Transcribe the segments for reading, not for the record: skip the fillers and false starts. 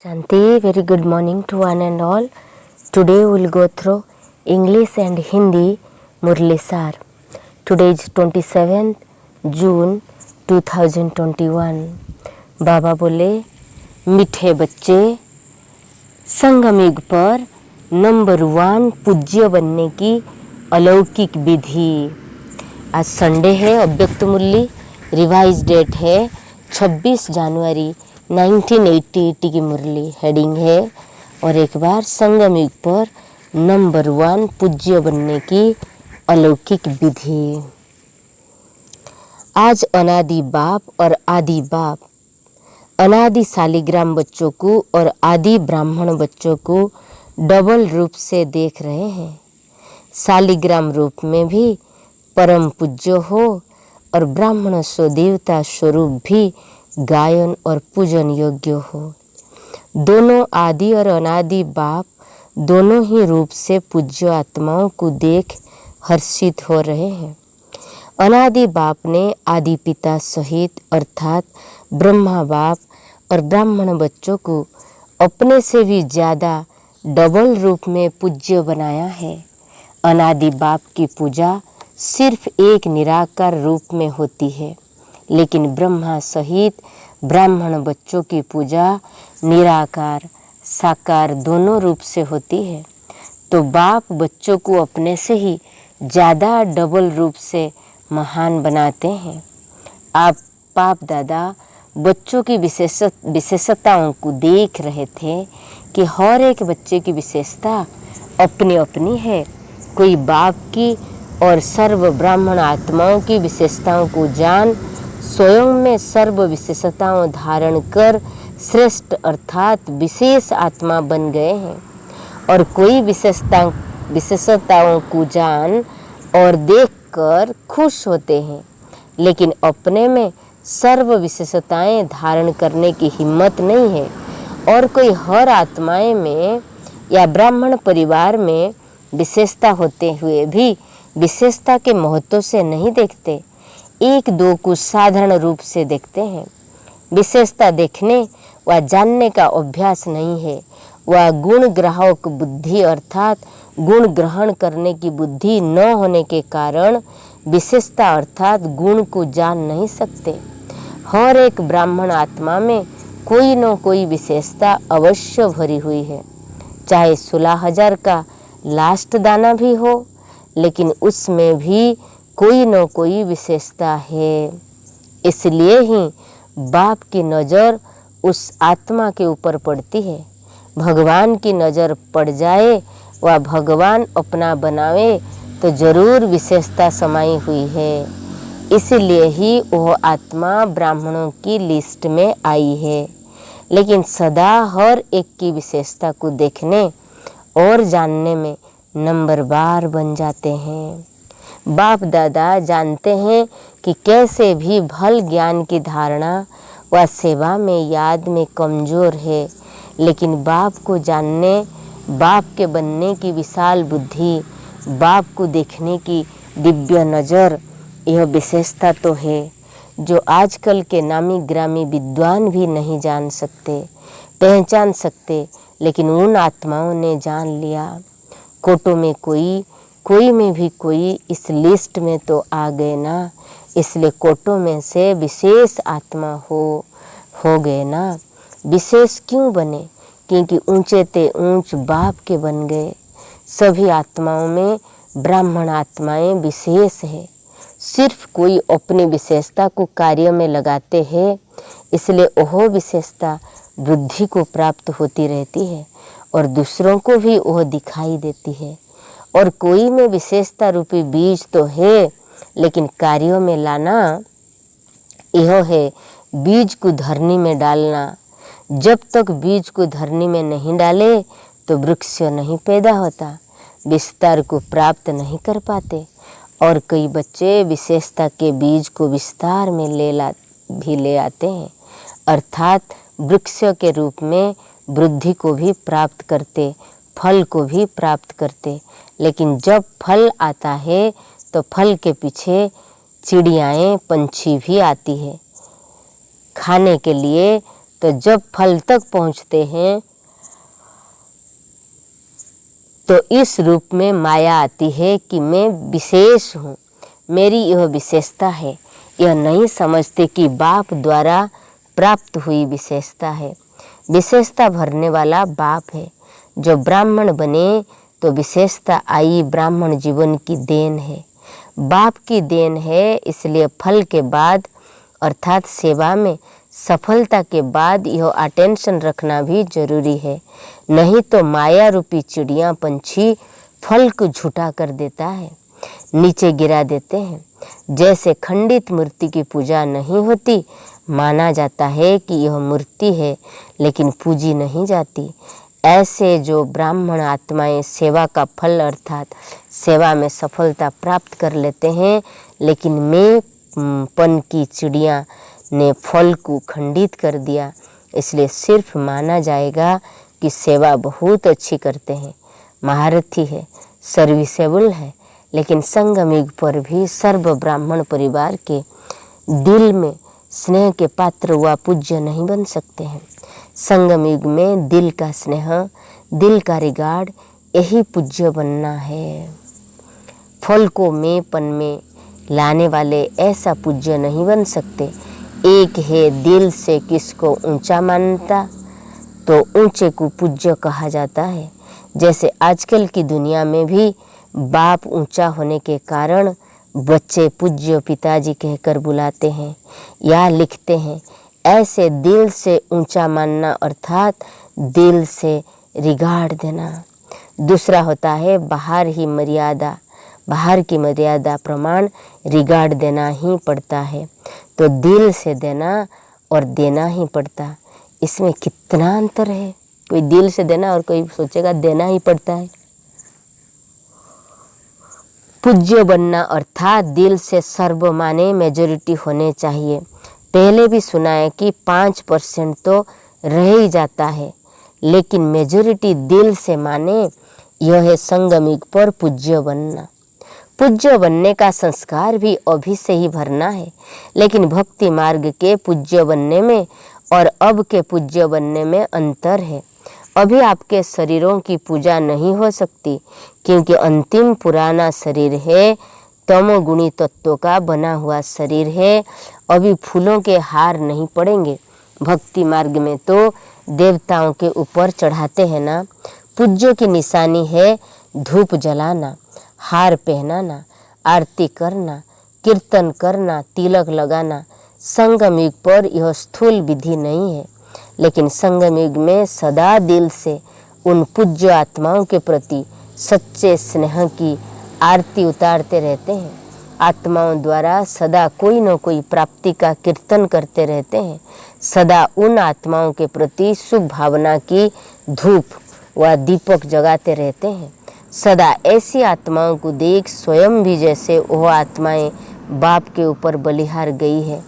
Shanti, very good morning to one and all. Today we will go through English and Hindi Murli Sar. Today is 27th June 2021. बाबा बोले, मीठे बच्चे, संगम युग पर number 1 पूज्य बनने की अलौकिक विधि। आज संडे है, अव्यक्त मुरली, रिवाइज डेट है 26 जनवरी 1980 की मुरली हेडिंग है। और एक बार संगम युग पर नंबर 1 पूज्य बनने की अलौकिक विधि। आज अनादि बाप और आदि बाप अनादि शालिग्राम बच्चों को और आदि ब्राह्मण बच्चों को डबल रूप से देख रहे हैं। शालिग्राम रूप में भी परम पूज्य हो और ब्राह्मण स्वदेवता स्वरूप भी गायन और पूजन योग्य हो। दोनों आदि और अनादि बाप दोनों ही रूप से पूज्य आत्माओं को देख हर्षित हो रहे हैं। अनादि बाप ने आदि पिता सहित अर्थात ब्रह्मा बाप और ब्राह्मण बच्चों को अपने से भी ज़्यादा डबल रूप में पूज्य बनाया है। अनादि बाप की पूजा सिर्फ एक निराकार रूप में होती है, लेकिन ब्रह्मा सहित ब्राह्मण बच्चों की पूजा निराकार साकार दोनों रूप से होती है। तो बाप बच्चों को अपने से ही ज़्यादा डबल रूप से महान बनाते हैं। आप बाप दादा बच्चों की विशेषताओं को देख रहे थे कि हर एक बच्चे की विशेषता अपनी अपनी है। कोई बाप की और सर्व ब्राह्मण आत्माओं की विशेषताओं को जान स्वयं में सर्व विशेषताओं धारण कर श्रेष्ठ अर्थात विशेष आत्मा बन गए हैं। और कोई विशेषताओं को जान और देखकर खुश होते हैं, लेकिन अपने में सर्व विशेषताएं धारण करने की हिम्मत नहीं है। और कोई हर आत्माएं में या ब्राह्मण परिवार में विशेषता होते हुए भी विशेषता के महत्व से नहीं देखते, एक दो को साधारण रूप से देखते हैं। विशेषता देखने व जानने का अभ्यास नहीं है। वह गुण ग्राहक बुद्धि अर्थात गुण ग्रहण करने की बुद्धि न होने के कारण विशेषता अर्थात गुण को जान नहीं सकते। हर एक ब्राह्मण आत्मा में कोई न कोई विशेषता अवश्य भरी हुई है, चाहे 16,000 का लास्ट दाना भी हो, लेकिन उसमें भी कोई न कोई विशेषता है। इसलिए ही बाप की नज़र उस आत्मा के ऊपर पड़ती है। भगवान की नज़र पड़ जाए व भगवान अपना बनावे तो जरूर विशेषता समाई हुई है। इसलिए ही वह आत्मा ब्राह्मणों की लिस्ट में आई है। लेकिन सदा हर एक की विशेषता को देखने और जानने में नंबरवार बन जाते हैं। बाप दादा जानते हैं कि कैसे भी भल ज्ञान की धारणा व सेवा में याद में कमज़ोर है, लेकिन बाप को जानने, बाप के बनने की विशाल बुद्धि, बाप को देखने की दिव्य नज़र, यह विशेषता तो है जो आजकल के नामी ग्रामी विद्वान भी नहीं जान सकते, पहचान सकते, लेकिन उन आत्माओं ने जान लिया। कोटों में कोई में भी कोई इस लिस्ट में तो आ गए ना, इसलिए कोटों में से विशेष आत्मा हो गए ना। विशेष क्यों बने? क्योंकि ऊंचे ते ऊंच बाप के बन गए। सभी आत्माओं में ब्राह्मण आत्माएं विशेष है। सिर्फ कोई अपनी विशेषता को कार्य में लगाते हैं, इसलिए वह विशेषता बुद्धि को प्राप्त होती रहती है और दूसरों को भी वह दिखाई देती है। और कोई में विशेषता रूपी बीज तो है, लेकिन कार्यों में लाना यह है बीज को धरनी में डालना। जब तक बीज को धरनी में नहीं डाले तो वृक्ष नहीं पैदा होता, विस्तार को प्राप्त नहीं कर पाते। और कई बच्चे विशेषता के बीज को विस्तार में ले आते हैं, अर्थात वृक्ष के रूप में वृद्धि को भी प्राप्त करते, फल को भी प्राप्त करते। लेकिन जब फल आता है तो फल के पीछे चिड़ियाएँ पंछी भी आती है खाने के लिए, तो जब फल तक पहुँचते हैं तो इस रूप में माया आती है कि मैं विशेष हूँ, मेरी यह विशेषता है। यह नहीं समझते कि बाप द्वारा प्राप्त हुई विशेषता है। विशेषता भरने वाला बाप है। जो ब्राह्मण बने तो विशेषता आई, ब्राह्मण जीवन की देन है, बाप की देन है। इसलिए फल के बाद अर्थात सेवा में सफलता के बाद यह अटेंशन रखना भी जरूरी है। नहीं तो माया रूपी चिड़िया पंछी फल को झूठा कर देता है, नीचे गिरा देते हैं। जैसे खंडित मूर्ति की पूजा नहीं होती, माना जाता है कि यह मूर्ति है लेकिन पूजी नहीं जाती, ऐसे जो ब्राह्मण आत्माएं सेवा का फल अर्थात सेवा में सफलता प्राप्त कर लेते हैं, लेकिन मैं पन की चिड़िया ने फल को खंडित कर दिया, इसलिए सिर्फ माना जाएगा कि सेवा बहुत अच्छी करते हैं, महारथी है, सर्विसेबल है। लेकिन संगम युग पर भी सर्व ब्राह्मण परिवार के दिल में स्नेह के पात्र व पूज्य नहीं बन सकते हैं। संगम युग में दिल का स्नेह, दिल का रिगार्ड, यही पूज्य बनना है। फल को मेंपन में लाने वाले ऐसा पूज्य नहीं बन सकते। एक है दिल से किसको ऊंचा मानता तो ऊंचे को पूज्य कहा जाता है। जैसे आजकल की दुनिया में भी बाप ऊंचा होने के कारण बच्चे पूज्य पिताजी कहकर बुलाते हैं या लिखते हैं। ऐसे दिल से ऊंचा मानना अर्थात दिल से रिगार्ड देना। दूसरा होता है बाहर ही मर्यादा, बाहर की मर्यादा प्रमाण रिगार्ड देना ही पड़ता है। तो दिल से देना और देना ही पड़ता, इसमें कितना अंतर है। कोई दिल से देना और कोई सोचेगा देना ही पड़ता है। पूज्य बनना अर्थात दिल से सर्व माने मेजॉरिटी होने चाहिए। पहले भी सुना है कि 5% तो रह ही जाता है, लेकिन मेजॉरिटी दिल से माने, यह है संगम युग पर पूज्य बनना। पूज्य बनने का संस्कार भी अभी से ही भरना है, लेकिन भक्ति मार्ग के पूज्य बनने में और अब के पूज्य बनने में अंतर है। अभी आपके शरीरों की पूजा नहीं हो सकती क्योंकि अंतिम पुराना शरीर है, तमोगुणी तत्वों का बना हुआ शरीर है। अभी फूलों के हार नहीं पड़ेंगे। भक्ति मार्ग में तो देवताओं के ऊपर चढ़ाते हैं ना। पूज्य की निशानी है धूप जलाना, हार पहनाना, आरती करना, कीर्तन करना, तिलक लगाना। संगम युग पर यह स्थूल विधि नहीं है, लेकिन संगम युग में सदा दिल से उन पूज्य आत्माओं के प्रति सच्चे स्नेह की आरती उतारते रहते हैं। आत्माओं द्वारा सदा कोई न कोई प्राप्ति का कीर्तन करते रहते हैं। सदा उन आत्माओं के प्रति शुभ भावना की धूप व दीपक जगाते रहते हैं। सदा ऐसी आत्माओं को देख स्वयं भी जैसे वह आत्माएं बाप के ऊपर बलिहार गई है,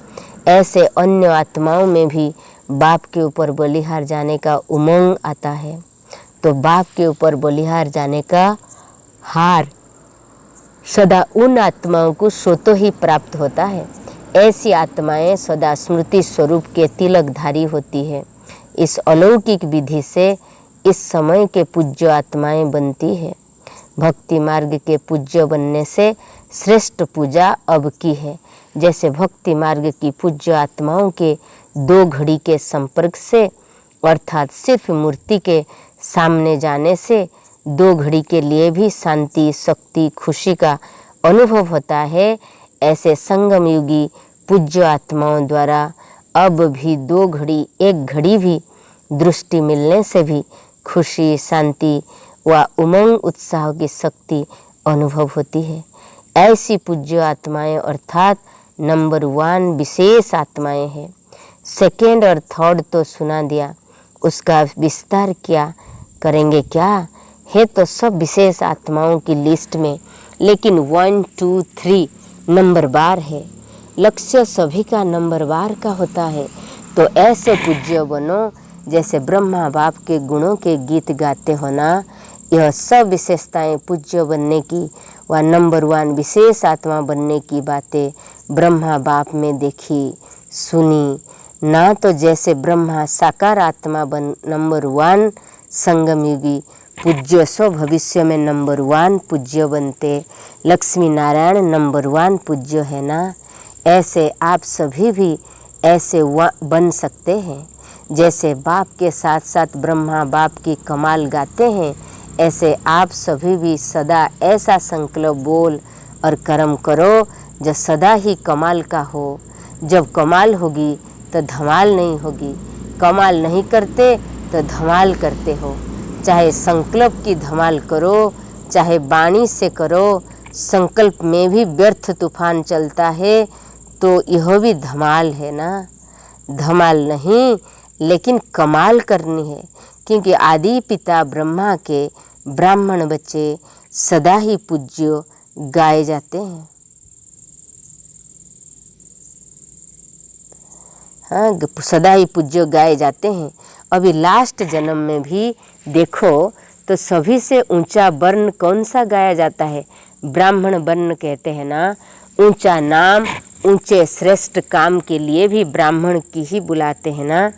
ऐसे अन्य आत्माओं में भी बाप के ऊपर बलिहार जाने का उमंग आता है। तो बाप के ऊपर बलिहार जाने का हार सदा उन आत्माओं को स्वतः ही प्राप्त होता है। ऐसी आत्माएं सदा स्मृति स्वरूप के तिलकधारी होती है। इस अलौकिक विधि से इस समय के पूज्य आत्माएं बनती है। भक्ति मार्ग के पूज्य बनने से श्रेष्ठ पूजा अब की है। जैसे भक्ति मार्ग की पूज्य आत्माओं के 2 घड़ी के संपर्क से अर्थात सिर्फ मूर्ति के सामने जाने से 2 घड़ी के लिए भी शांति, शक्ति, खुशी का अनुभव होता है, ऐसे संगम युगी पूज्य आत्माओं द्वारा अब भी 2 घड़ी, 1 घड़ी भी दृष्टि मिलने से भी खुशी, शांति व उमंग उत्साह की शक्ति अनुभव होती है। ऐसी पूज्य आत्माएं अर्थात नंबर 1 विशेष आत्माएं हैं। सेकेंड और थर्ड तो सुना दिया, उसका विस्तार क्या करेंगे क्या है, तो सब विशेष आत्माओं की लिस्ट में, लेकिन 1, 2, 3 नंबर बार है। लक्ष्य सभी का नंबर बार का होता है। तो ऐसे पूज्य बनो जैसे ब्रह्मा बाप के गुणों के गीत गाते हो ना। यह सब विशेषताएं पूज्य बनने की व नंबर 1 विशेष आत्मा बनने की बातें ब्रह्मा बाप में देखी, सुनी, ना तो जैसे ब्रह्मा साकार आत्मा नंबर 1 संगम युगी पूज्य सो भविष्य में नंबर 1 पूज्य बनते, लक्ष्मी नारायण नंबर 1 पूज्य है ना, ऐसे आप सभी भी ऐसे बन सकते हैं। जैसे बाप के साथ साथ ब्रह्मा बाप की कमाल गाते हैं, ऐसे आप सभी भी सदा ऐसा संकल्प बोल और कर्म करो जो सदा ही कमाल का हो। जब कमाल होगी तो धमाल नहीं होगी, कमाल नहीं करते तो धमाल करते हो। चाहे संकल्प की धमाल करो, चाहे वाणी से करो, संकल्प में भी व्यर्थ तूफान चलता है तो यह भी धमाल है ना। धमाल नहीं लेकिन कमाल करनी है, क्योंकि आदि पिता ब्रह्मा के ब्राह्मण बच्चे सदा ही पूज्य गाए जाते हैं। हाँ, सदा ही पूज्य गाए जाते हैं। अभी लास्ट जन्म में भी देखो तो सभी से ऊंचा वर्ण कौन सा गाया जाता है? ब्राह्मण वर्ण कहते हैं ना। ऊंचा नाम, ऊंचे श्रेष्ठ काम के लिए भी ब्राह्मण की ही बुलाते हैं ना।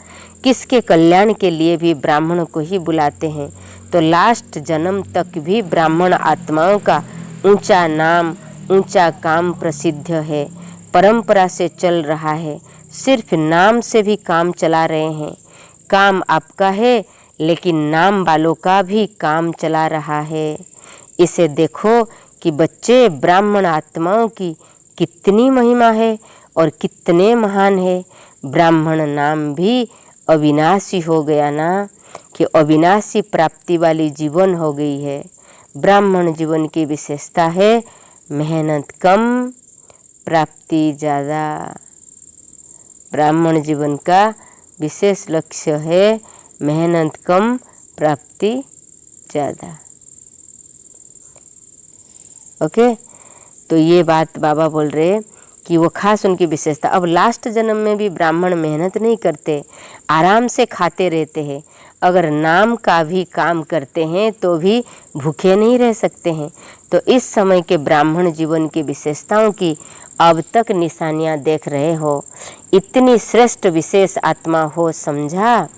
किसके कल्याण के लिए भी ब्राह्मण को ही बुलाते हैं। तो लास्ट जन्म तक भी ब्राह्मण आत्माओं का ऊंचा नाम, ऊंचा काम प्रसिद्ध है, परंपरा से चल रहा है। सिर्फ नाम से भी काम चला रहे हैं। काम आपका है लेकिन नाम वालों का भी काम चला रहा है। इसे देखो कि बच्चे ब्राह्मण आत्माओं की कितनी महिमा है और कितने महान है। ब्राह्मण नाम भी अविनाशी हो गया ना, कि अविनाशी प्राप्ति वाली जीवन हो गई है। ब्राह्मण जीवन की विशेषता है मेहनत कम, प्राप्ति ज़्यादा। ब्राह्मण जीवन का विशेष लक्ष्य है मेहनत कम, प्राप्ति ज़्यादा। ओके, तो ये बात बाबा बोल रहे कि वो खास उनकी विशेषता। अब लास्ट जन्म में भी ब्राह्मण मेहनत नहीं करते, आराम से खाते रहते हैं। अगर नाम का भी काम करते हैं तो भी भूखे नहीं रह सकते हैं। तो इस समय के ब्राह्मण जीवन की विशेषताओं की अब तक निशानियां देख रहे हो। इतनी श्रेष्ठ विशेष आत्मा हो, समझा।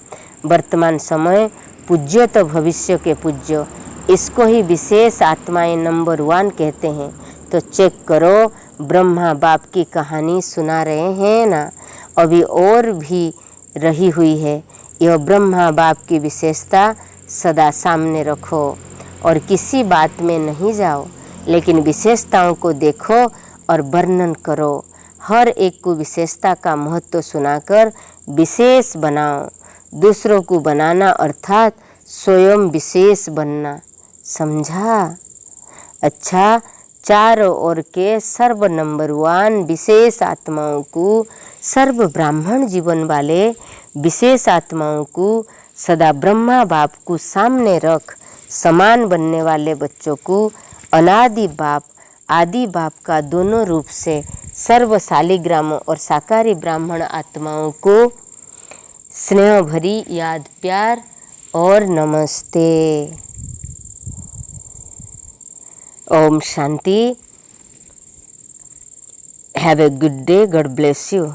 वर्तमान समय पूज्य तो भविष्य के पूज्य, इसको ही विशेष आत्माएं नंबर 1 कहते हैं। तो चेक करो, ब्रह्मा बाप की कहानी सुना रहे हैं ना, अभी और भी रही हुई है। यह ब्रह्मा बाप की विशेषता सदा सामने रखो और किसी बात में नहीं जाओ, लेकिन विशेषताओं को देखो और वर्णन करो। हर एक को विशेषता का महत्व सुनाकर विशेष बनाओ। दूसरों को बनाना अर्थात स्वयं विशेष बनना, समझा। अच्छा, चारों ओर के सर्व नंबर 1 विशेष आत्माओं को, सर्व ब्राह्मण जीवन वाले विशेष आत्माओं को सदा ब्रह्मा बाप को सामने रख समान बनने वाले बच्चों को अनादि बाप आदि बाप का दोनों रूप से सर्व शालिग्रामों और साकारी ब्राह्मण आत्माओं को स्नेह भरी याद, प्यार और नमस्ते। Om Shanti. Have a good day. God bless you.